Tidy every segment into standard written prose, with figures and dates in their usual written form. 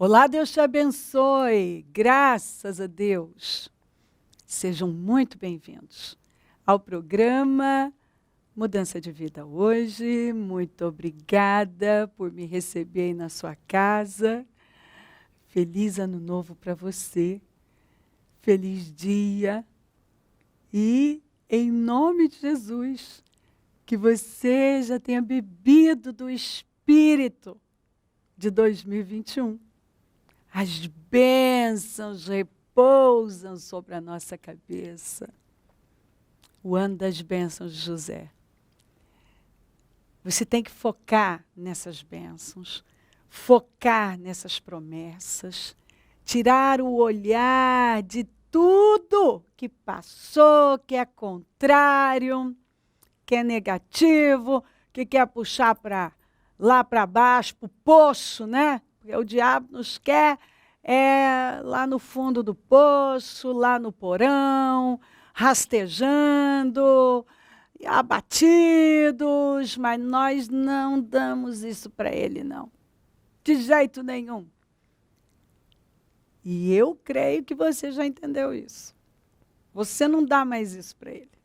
Olá, Deus te abençoe. Graças a Deus. Sejam muito bem-vindos ao programa Mudança de Vida hoje. Muito obrigada por me receber aí na sua casa. Feliz Ano Novo para você. Feliz dia. E, em nome de Jesus, que você já tenha bebido do Espírito de 2021. As bênçãos repousam sobre a nossa cabeça. O ano das bênçãos de José. Você tem que focar nessas bênçãos, focar nessas promessas, tirar o olhar de tudo que passou, que é contrário, que é negativo, que quer puxar para lá para baixo, para o poço, né? Porque o diabo nos quer lá no fundo do poço, lá no porão, rastejando, abatidos, mas nós não damos isso para ele, não. De jeito nenhum. E eu creio que você já entendeu isso. Você não dá mais isso para ele.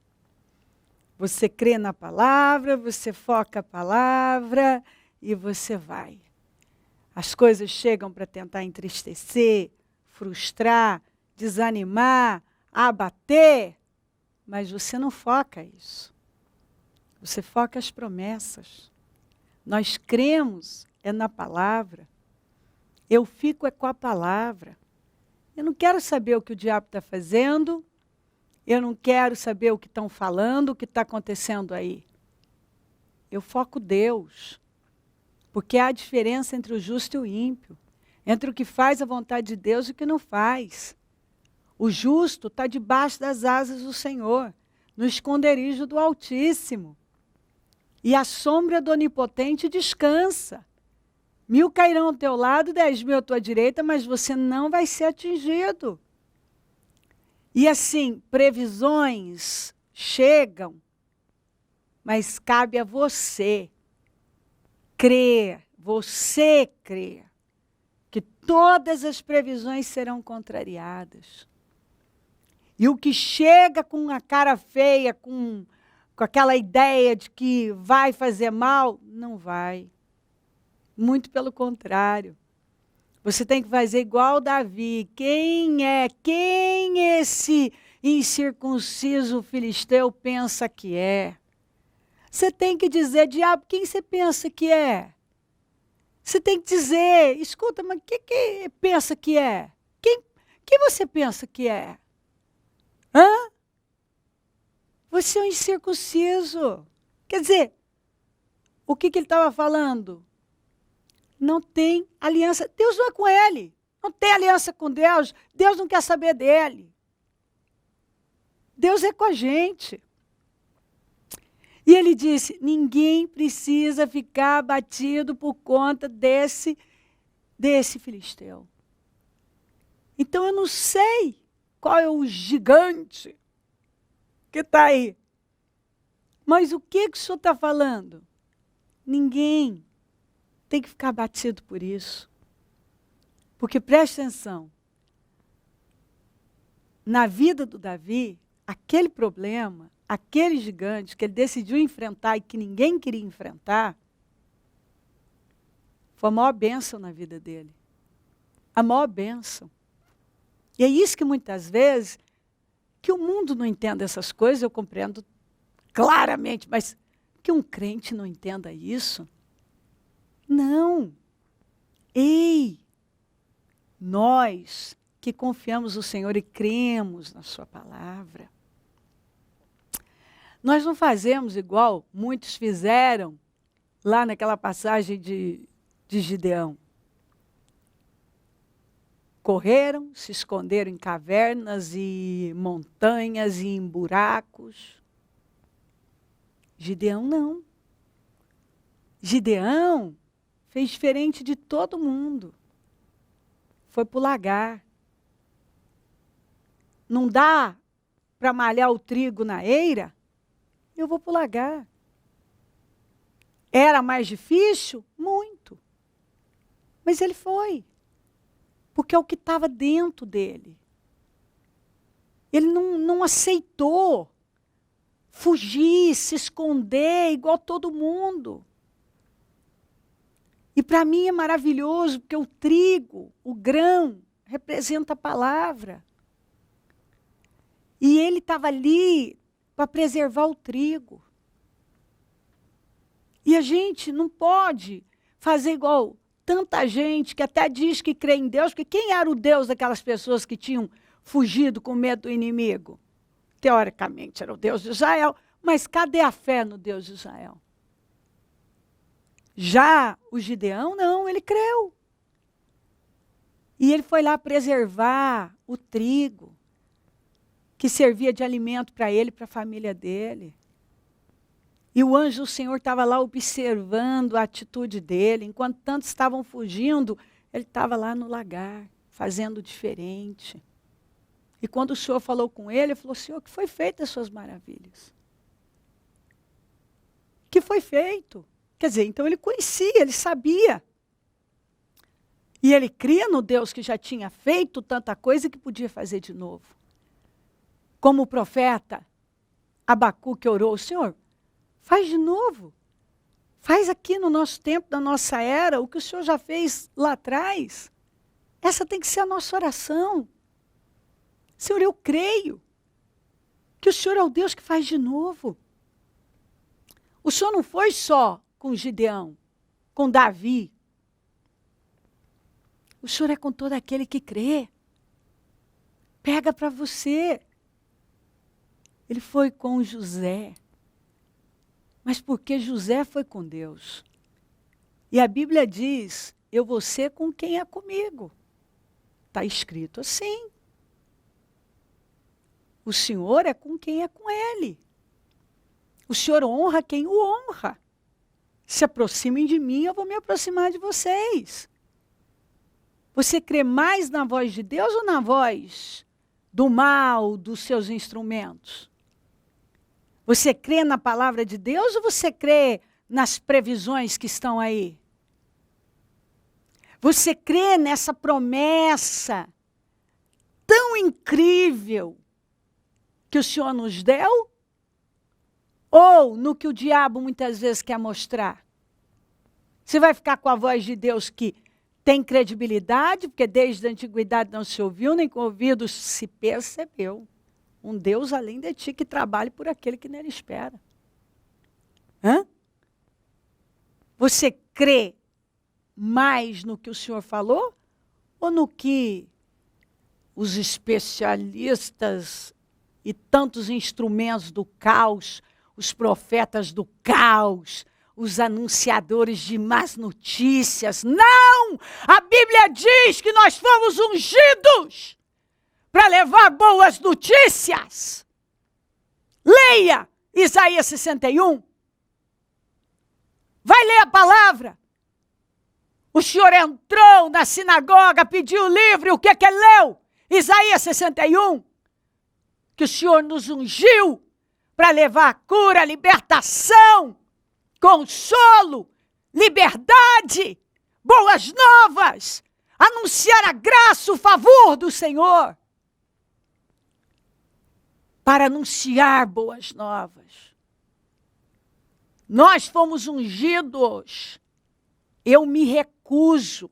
Você crê na palavra, você foca a palavra e você vai. As coisas chegam para tentar entristecer, frustrar, desanimar, abater, mas você não foca isso. Você foca as promessas. Nós cremos na palavra. Eu fico com a palavra. Eu não quero saber o que o diabo está fazendo. Eu não quero saber o que estão falando, o que está acontecendo aí. Eu foco Deus. Porque há a diferença entre o justo e o ímpio. Entre o que faz a vontade de Deus e o que não faz. O justo está debaixo das asas do Senhor, no esconderijo do Altíssimo. E a sombra do Onipotente descansa. 1000 cairão ao teu lado, 10.000 à tua direita, mas você não vai ser atingido. E assim, previsões chegam, mas cabe a você crer, você crer, que todas as previsões serão contrariadas. E o que chega com a cara feia, com aquela ideia de que vai fazer mal, não vai. Muito pelo contrário. Você tem que fazer igual Davi. Quem esse incircunciso filisteu pensa que é? Você tem que dizer, diabo, quem você pensa que é? Você tem que dizer, escuta, mas que pensa que é? Quem você pensa que é? Hã? Você é um incircunciso. Quer dizer, o que ele estava falando? Não tem aliança. Deus não é com ele. Não tem aliança com Deus. Deus não quer saber dele. Deus é com a gente. E ele disse, ninguém precisa ficar abatido por conta desse filisteu. Então eu não sei qual é o gigante que está aí. Mas o que o senhor está falando? Ninguém tem que ficar abatido por isso. Porque preste atenção. Na vida do Davi, aquele problema, aquele gigante que ele decidiu enfrentar e que ninguém queria enfrentar, foi a maior bênção na vida dele. A maior bênção. E é isso que muitas vezes, que o mundo não entenda essas coisas, eu compreendo claramente, mas que um crente não entenda isso? Não. Ei, nós que confiamos no Senhor e cremos na sua palavra, nós não fazemos igual muitos fizeram lá naquela passagem de Gideão. Correram, se esconderam em cavernas e montanhas e em buracos. Gideão não. Gideão fez diferente de todo mundo. Foi para o lagar. Não dá para malhar o trigo na eira? Eu vou para o lagar. Era mais difícil? Muito. Mas ele foi. Porque é o que estava dentro dele. Ele não aceitou fugir, se esconder igual todo mundo. E para mim é maravilhoso, porque o trigo, o grão, representa a palavra. E ele estava ali para preservar o trigo. E a gente não pode fazer igual tanta gente que até diz que crê em Deus, porque quem era o Deus daquelas pessoas que tinham fugido com medo do inimigo? Teoricamente era o Deus de Israel, mas cadê a fé no Deus de Israel? Já o Gideão, não, ele creu. E ele foi lá preservar o trigo, que servia de alimento para ele e para a família dele. E o anjo do Senhor estava lá observando a atitude dele. Enquanto tantos estavam fugindo, ele estava lá no lagar, fazendo diferente. E quando o Senhor falou com ele, ele falou: Senhor, que foi feito as suas maravilhas? Que foi feito? Quer dizer, então ele conhecia, ele sabia. E ele cria no Deus que já tinha feito tanta coisa que podia fazer de novo. Como o profeta Abacuque orou: Senhor, faz de novo. Faz aqui no nosso tempo, na nossa era, o que o Senhor já fez lá atrás. Essa tem que ser a nossa oração. Senhor, eu creio que o Senhor é o Deus que faz de novo. O Senhor não foi só com Gideão, com Davi. O Senhor é com todo aquele que crê. Pega para você. Ele foi com José. Mas porque José foi com Deus. E a Bíblia diz: eu vou ser com quem é comigo. Está escrito assim. O Senhor é com quem é com ele. O Senhor honra quem o honra. Se aproximem de mim, eu vou me aproximar de vocês. Você crê mais na voz de Deus ou na voz do mal, dos seus instrumentos? Você crê na palavra de Deus ou você crê nas previsões que estão aí? Você crê nessa promessa tão incrível que o Senhor nos deu? Ou no que o diabo muitas vezes quer mostrar? Você vai ficar com a voz de Deus que tem credibilidade, porque desde a antiguidade não se ouviu, nem com ouvidos se percebeu. Um Deus além de ti que trabalhe por aquele que nele espera. Hã? Você crê mais no que o Senhor falou? Ou no que os especialistas e tantos instrumentos do caos, os profetas do caos, os anunciadores de más notícias? Não! A Bíblia diz que nós fomos ungidos para levar boas notícias. Leia Isaías 61. Vai ler a palavra. O Senhor entrou na sinagoga, pediu o livro, e o que ele leu? Isaías 61. Que o Senhor nos ungiu para levar cura, libertação, consolo, liberdade, boas novas, anunciar a graça, o favor do Senhor. Para anunciar boas novas. Nós fomos ungidos. Eu me recuso.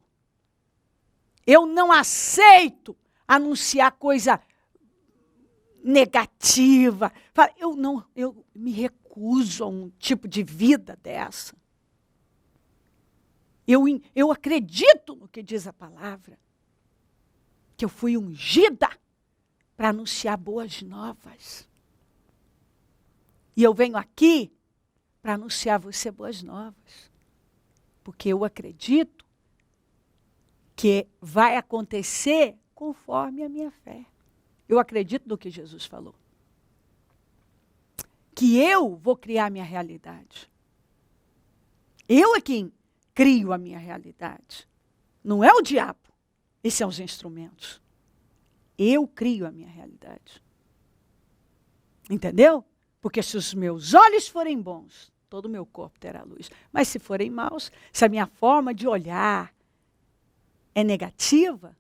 Eu não aceito anunciar coisa negativa. Eu me recuso a um tipo de vida dessa. Eu acredito no que diz a palavra. Que eu fui ungida para anunciar boas novas. E eu venho aqui para anunciar a você boas novas. Porque eu acredito que vai acontecer conforme a minha fé. Eu acredito no que Jesus falou. Que eu vou criar a minha realidade. Eu é quem crio a minha realidade. Não é o diabo. Esses são os instrumentos. Eu crio a minha realidade. Entendeu? Porque se os meus olhos forem bons, todo o meu corpo terá luz. Mas se forem maus, se a minha forma de olhar é negativa,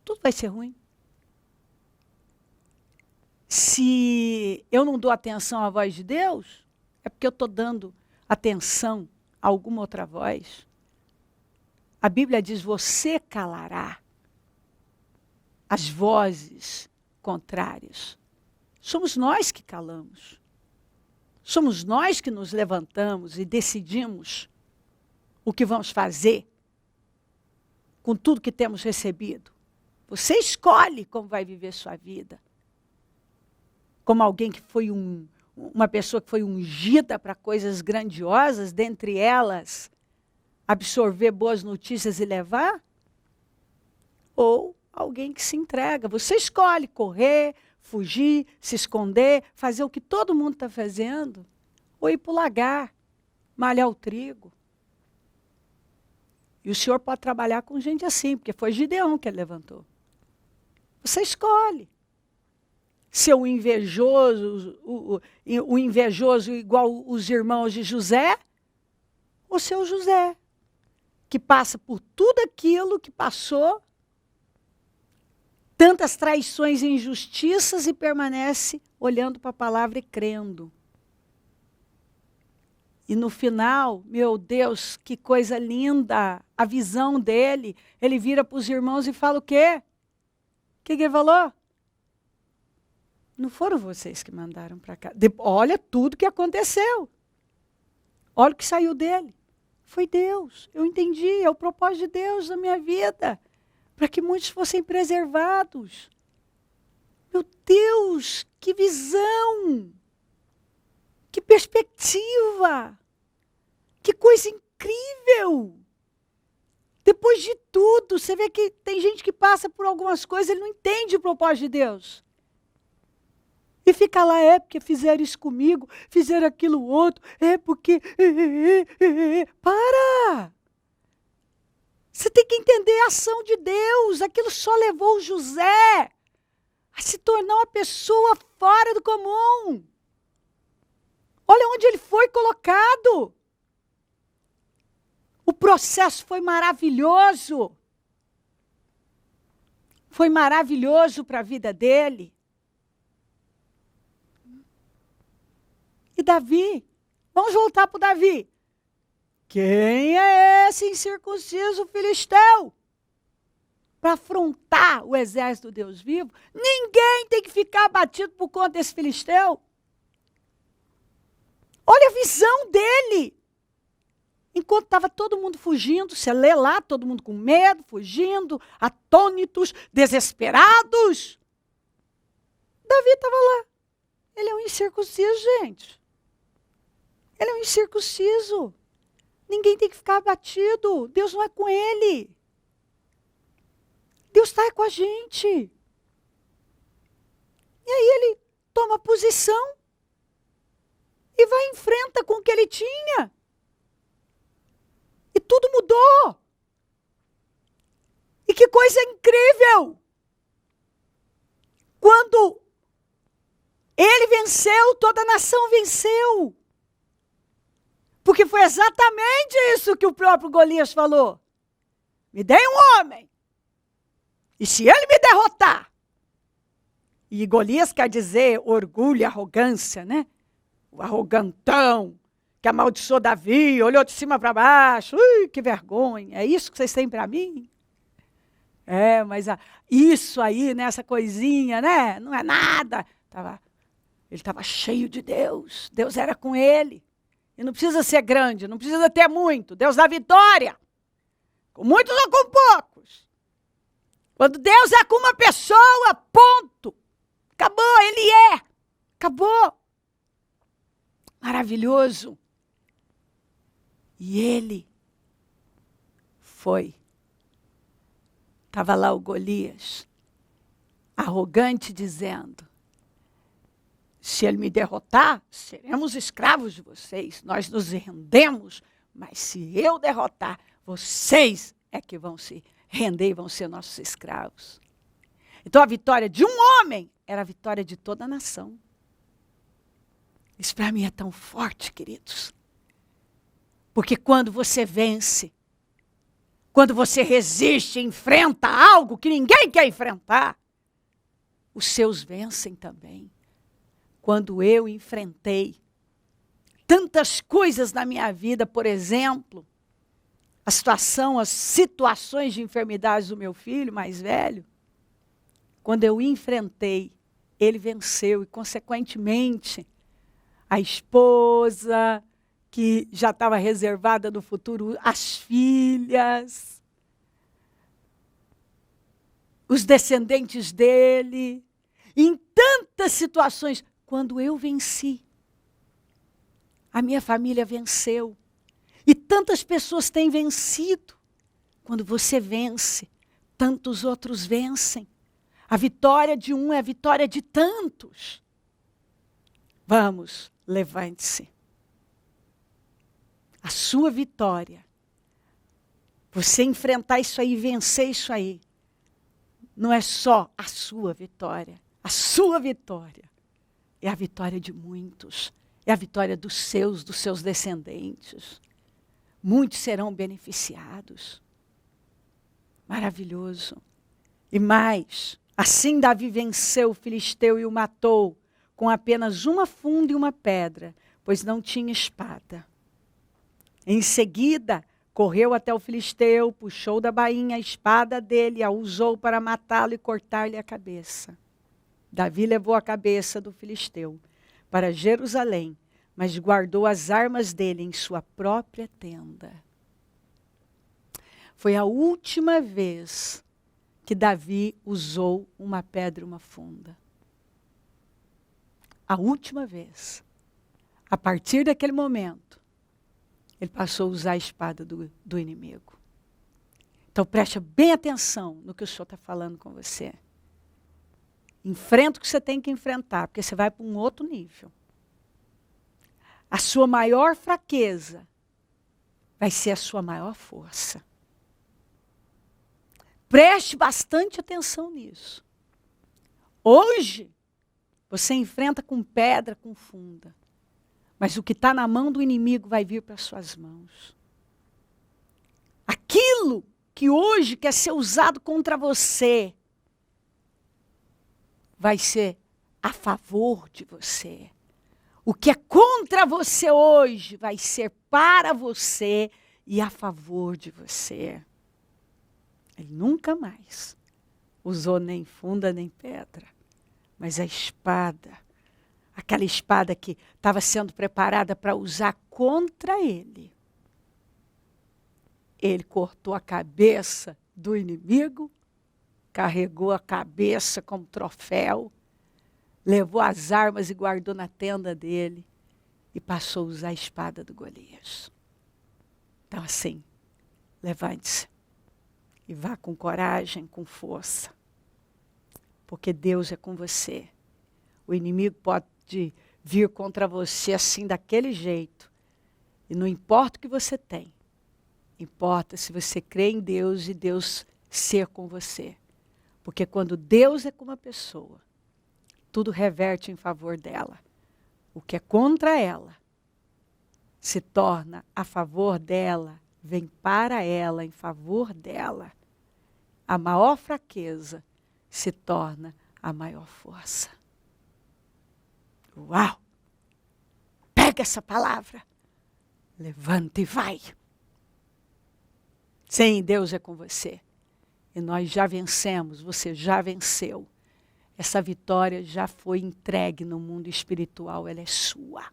tudo vai ser ruim. Se eu não dou atenção à voz de Deus, é porque eu estou dando atenção a alguma outra voz. A Bíblia diz, você calará as vozes contrárias. Somos nós que calamos. Somos nós que nos levantamos e decidimos o que vamos fazer com tudo que temos recebido. Você escolhe como vai viver sua vida. Como alguém que foi uma pessoa que foi ungida para coisas grandiosas, dentre elas, absorver boas notícias e levar? Ou alguém que se entrega. Você escolhe correr, fugir, se esconder, fazer o que todo mundo está fazendo, ou ir para o lagar, malhar o trigo. E o Senhor pode trabalhar com gente assim, porque foi Gideão que ele levantou. Você escolhe. Ser o invejoso igual os irmãos de José, ou ser o José, que passa por tudo aquilo que passou, tantas traições e injustiças, e permanece olhando para a palavra e crendo. E no final, meu Deus, que coisa linda, a visão dele, ele vira para os irmãos e fala o quê? O que ele falou? Não foram vocês que mandaram para cá. Olha tudo que aconteceu. Olha o que saiu dele. Foi Deus. Eu entendi, é o propósito de Deus na minha vida. Para que muitos fossem preservados. Meu Deus, que visão! Que perspectiva! Que coisa incrível! Depois de tudo, você vê que tem gente que passa por algumas coisas, ele não entende o propósito de Deus. E fica lá, é porque fizeram isso comigo, fizeram aquilo outro, é porque... Para! Você tem que entender a ação de Deus. Aquilo só levou o José a se tornar uma pessoa fora do comum. Olha onde ele foi colocado. O processo foi maravilhoso. Foi maravilhoso para a vida dele. E Davi, vamos voltar para o Davi. Quem é esse incircunciso filisteu? Para afrontar o exército do Deus vivo, ninguém tem que ficar abatido por conta desse filisteu. Olha a visão dele. Enquanto estava todo mundo fugindo, você lê lá, todo mundo com medo, fugindo, atônitos, desesperados. Davi estava lá. Ele é um incircunciso, gente. Ele é um incircunciso. Ninguém tem que ficar abatido. Deus não é com ele. Deus está com a gente. E aí ele toma posição e vai em frente com o que ele tinha. E tudo mudou. E que coisa incrível. Quando ele venceu, toda a nação venceu. Porque foi exatamente isso que o próprio Golias falou. Me dê um homem. E se ele me derrotar. E Golias quer dizer orgulho e arrogância, né? O arrogantão que amaldiçoou Davi, olhou de cima para baixo. Ui, que vergonha. É isso que vocês têm para mim? É, mas isso aí, né, essa coisinha, né? Não é nada. Ele estava cheio de Deus. Deus era com ele. E não precisa ser grande, não precisa ter muito. Deus dá vitória. Com muitos ou com poucos. Quando Deus é com uma pessoa, ponto. Acabou, ele é. Acabou. Maravilhoso. E ele foi. Estava lá o Golias, arrogante, dizendo: se ele me derrotar, seremos escravos de vocês. Nós nos rendemos, mas se eu derrotar, vocês é que vão se render e vão ser nossos escravos. Então a vitória de um homem era a vitória de toda a nação. Isso para mim é tão forte, queridos. Porque quando você vence, Quando você resiste e enfrenta algo que ninguém quer enfrentar, os seus vencem também. Quando eu enfrentei tantas coisas na minha vida, por exemplo, as situações de enfermidades do meu filho mais velho, quando eu enfrentei, ele venceu e, consequentemente, a esposa, que já estava reservada no futuro, as filhas, os descendentes dele, em tantas situações. Quando eu venci, a minha família venceu. E tantas pessoas têm vencido. Quando você vence, tantos outros vencem. A vitória de um é a vitória de tantos. Vamos, levante-se. A sua vitória, você enfrentar isso aí, vencer isso aí, não é só a sua vitória. A sua vitória é a vitória de muitos. É a vitória dos seus descendentes. Muitos serão beneficiados. Maravilhoso. E mais, assim Davi venceu o filisteu e o matou com apenas uma funda e uma pedra, pois não tinha espada. Em seguida, correu até o filisteu, puxou da bainha a espada dele, a usou para matá-lo e cortar-lhe a cabeça. Davi levou a cabeça do filisteu para Jerusalém, mas guardou as armas dele em sua própria tenda. Foi a última vez que Davi usou uma pedra e uma funda. A última vez. A partir daquele momento, ele passou a usar a espada do inimigo. Então preste bem atenção no que o Senhor está falando com você. Enfrenta o que você tem que enfrentar, porque você vai para um outro nível. A sua maior fraqueza vai ser a sua maior força. Preste bastante atenção nisso. Hoje, você enfrenta com pedra, com funda. Mas o que está na mão do inimigo vai vir para as suas mãos. Aquilo que hoje quer ser usado contra você, vai ser a favor de você. O que é contra você hoje vai ser para você e a favor de você. Ele nunca mais usou nem funda nem pedra, mas a espada, aquela espada que estava sendo preparada para usar contra ele. Ele cortou a cabeça do inimigo, carregou a cabeça como troféu, levou as armas e guardou na tenda dele e passou a usar a espada do Golias. Então assim, levante-se e vá com coragem, com força, porque Deus é com você. O inimigo pode vir contra você assim, daquele jeito, e não importa o que você tem, importa se você crê em Deus e Deus ser com você. Porque quando Deus é com uma pessoa, tudo reverte em favor dela. O que é contra ela se torna a favor dela, vem para ela, em favor dela. A maior fraqueza se torna a maior força. Uau! Pega essa palavra, levanta e vai. Sim, Deus é com você. E nós já vencemos, você já venceu. Essa vitória já foi entregue no mundo espiritual, ela é sua.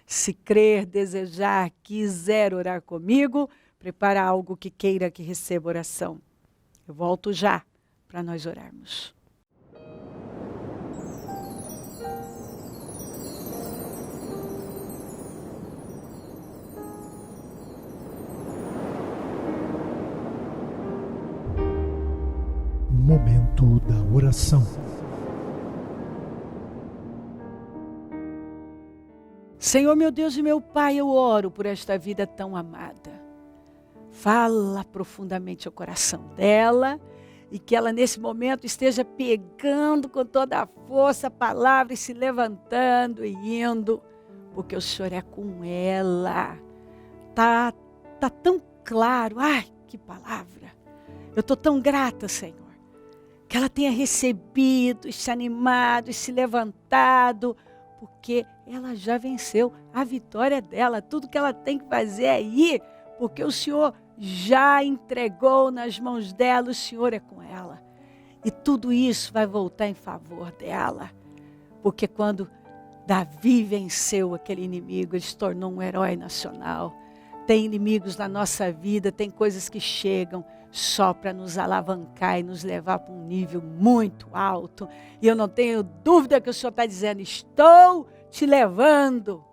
Se crer, desejar, quiser orar comigo, prepara algo que queira que receba oração. Eu volto já para nós orarmos. Momento da oração. Senhor, meu Deus e meu Pai, eu oro por esta vida tão amada. Fala profundamente ao coração dela e que ela nesse momento esteja pegando com toda a força a palavra e se levantando e indo, porque o Senhor é com ela. Tá tão claro. Ai, que palavra. Eu estou tão grata, Senhor, que ela tenha recebido, se animado, se levantado, porque ela já venceu. A vitória dela, tudo que ela tem que fazer é ir, porque o Senhor já entregou nas mãos dela, o Senhor é com ela. E tudo isso vai voltar em favor dela, porque quando Davi venceu aquele inimigo, ele se tornou um herói nacional. Tem inimigos na nossa vida, tem coisas que chegam só para nos alavancar e nos levar para um nível muito alto. E eu não tenho dúvida que o Senhor está dizendo, estou te levando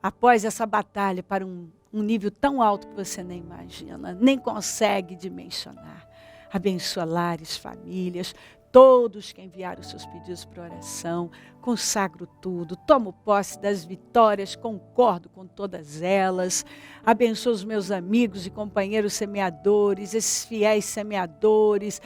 após essa batalha para um nível tão alto que você nem imagina, nem consegue dimensionar. Abençoa lares, famílias, todos que enviaram seus pedidos para oração, consagro tudo, tomo posse das vitórias, concordo com todas elas, abençoa os meus amigos e companheiros semeadores, esses fiéis semeadores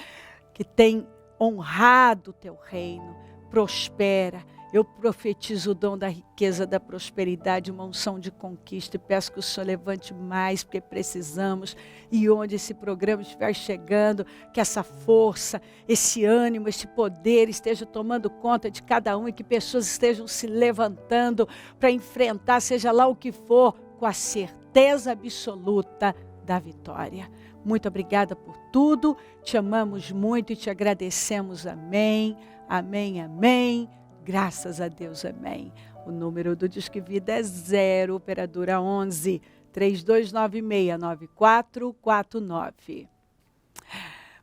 que têm honrado o teu reino, prospera. Eu profetizo o dom da riqueza, da prosperidade, uma unção de conquista e peço que o Senhor levante mais, porque precisamos. E onde esse programa estiver chegando, que essa força, esse ânimo, esse poder esteja tomando conta de cada um e que pessoas estejam se levantando para enfrentar, seja lá o que for, com a certeza absoluta da vitória. Muito obrigada por tudo, te amamos muito e te agradecemos. Amém, amém, amém. Graças a Deus, amém. O número do Disque Vida é 0, operadora 11 3296-9449.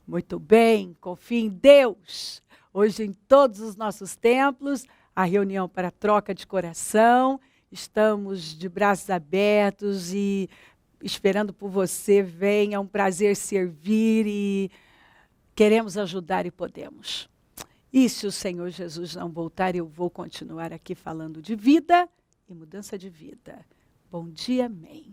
Muito bem, confie em Deus. Hoje em todos os nossos templos, a reunião para troca de coração. Estamos de braços abertos e esperando por você. Venha, é um prazer servir e queremos ajudar e podemos. E se o Senhor Jesus não voltar, eu vou continuar aqui falando de vida e mudança de vida. Bom dia, amém.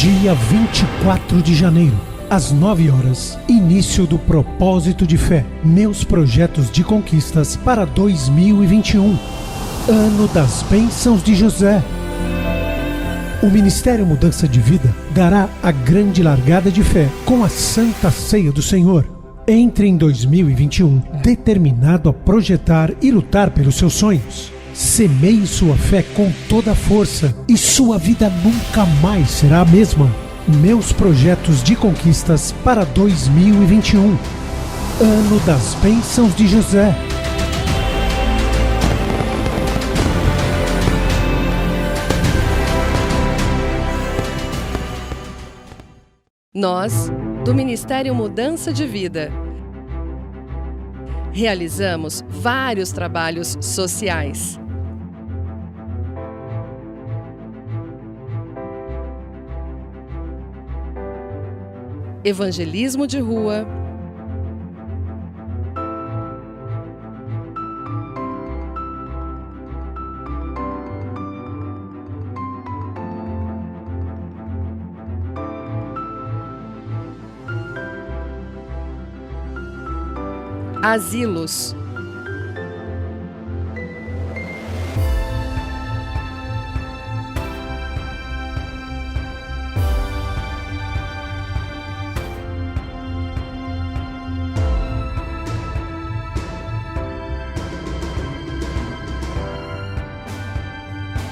Dia 24 de janeiro, às 9 horas, início do Propósito de Fé, meus projetos de conquistas para 2021. Ano das Bênçãos de José. O Ministério Mudança de Vida dará a grande largada de fé com a Santa Ceia do Senhor. Entre em 2021 determinado a projetar e lutar pelos seus sonhos. Semeie sua fé com toda a força e sua vida nunca mais será a mesma. Meus projetos de conquistas para 2021. Ano das Bênçãos de José. Nós, do Ministério Mudança de Vida, realizamos vários trabalhos sociais. Evangelismo de rua, asilos,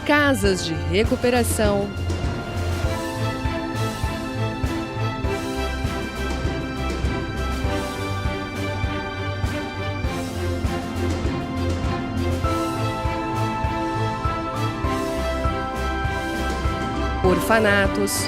casas de recuperação, orfanatos,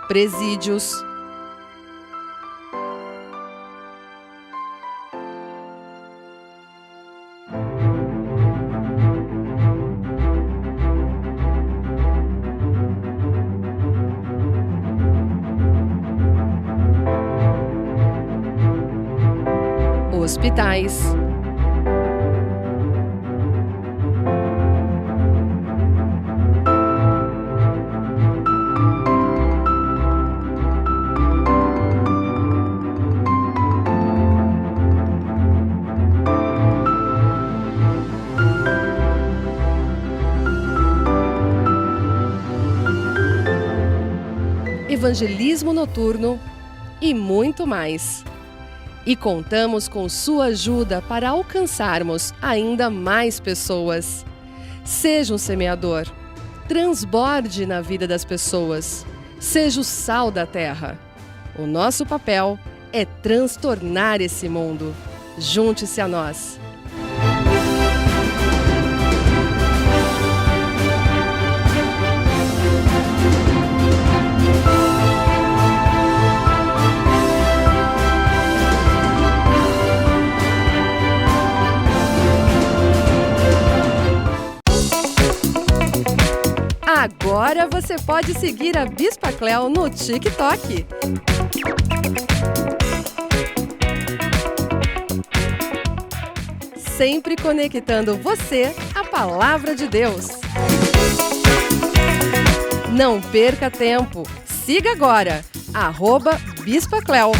presídios, hospitais, evangelismo noturno e muito mais. E contamos com sua ajuda para alcançarmos ainda mais pessoas. Seja um semeador, transborde na vida das pessoas, seja o sal da terra. O nosso papel é transtornar esse mundo. Junte-se a nós. Agora você pode seguir a Bispa Cléo no TikTok. Sempre conectando você à Palavra de Deus. Não perca tempo. Siga agora, @Bispa Cléo.